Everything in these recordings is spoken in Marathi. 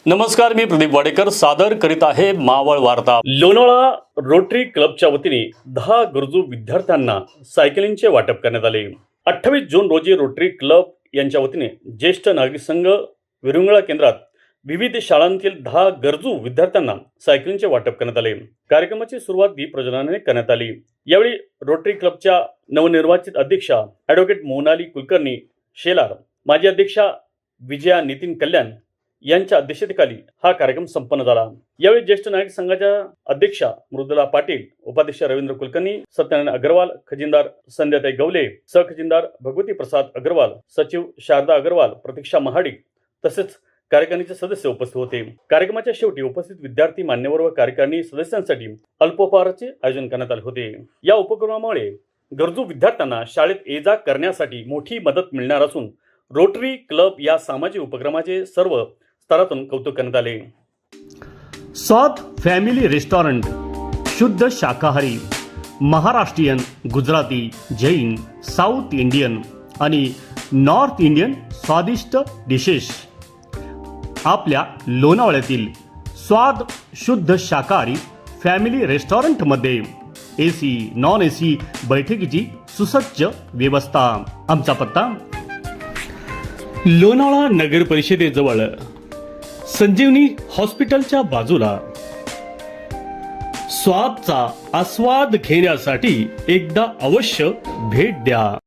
नमस्कार, मी प्रदीप वाडेकर सादर करीत आहे मावळ वार्ता। लोणावळा रोटरी क्लबच्या वतीने 10 गरजू विद्यार्थ्यांना सायकलिंगचे वाटप करण्यात आले। 28 जून रोजी रोटरी क्लब यांच्या वतीने ज्येष्ठ नागरिक संघ विरंगुळा केंद्रात विविध शाळांतील 10 गरजू विद्यार्थ्यांना सायकलिंगचे वाटप करण्यात आले। कार्यक्रमाची सुरुवात दीप प्रज्वलनाने करण्यात आली। यावेळी रोटरी क्लबच्या नवनिर्वाचित अध्यक्षा ॲडव्होकेट मोनाली कुलकर्णी शेलार, माजी अध्यक्षा विजया नितीन कल्याण यांच्या अध्यक्षतेखाली हा कार्यक्रम संपन्न झाला। यावेळी ज्येष्ठ नागरिक संघाच्या अध्यक्षा मृदुला पाटील, उपाध्यक्ष रवींद्र कुलकर्णी, सत्यनारायण अग्रवाल, खजिनदार संध्याताई गवले, सहखजिनदार भगवती प्रसाद अग्रवाल, सचिव शारदा अग्रवाल, प्रतीक्षा महाडिक तसेच कार्यकारिणीचे सदस्य उपस्थित होते। कार्यक्रमाच्या शेवटी उपस्थित विद्यार्थी, मान्यवर व कार्यकारिणी सदस्यांसाठी अल्पोपहाराचे आयोजन करण्यात आले होते। या उपक्रमामुळे गरजू विद्यार्थ्यांना शाळेत ये-जा करण्यासाठी मोठी मदत मिळणार असून रोटरी क्लब या सामाजिक उपक्रमाचे सर्व स्तरातून कौतुक करण्यात आले। स्वाद फॅमिली रेस्टॉरंट शुद्ध शाकाहारी, महाराष्ट्रीयन, गुजराती, जैन, साऊथ इंडियन आणि नॉर्थ इंडियन स्वादिष्ट डिशेस आपल्या लोणावळ्यातील स्वाद शुद्ध शाकाहारी फॅमिली रेस्टॉरंटमध्ये AC, नॉन AC बैठकीची सुसज्ज व्यवस्था। आमचा पत्ता लोणावळा नगर परिषदेजवळ संजीवनी हॉस्पिटलच्या बाजूला। स्वादचा आस्वाद घेण्यासाठी एकदा अवश्य भेट द्या।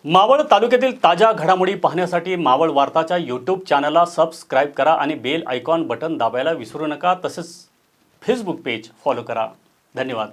मावळ तालुक्यातील ताज्या घडामोडी पाहण्यासाठी मावळ वार्ताच्या YouTube चॅनलला सबस्क्राईब करा आणि बेल आयकॉन बटन दाबायला विसरू नका। तसेच फेसबुक पेज फॉलो करा। धन्यवाद।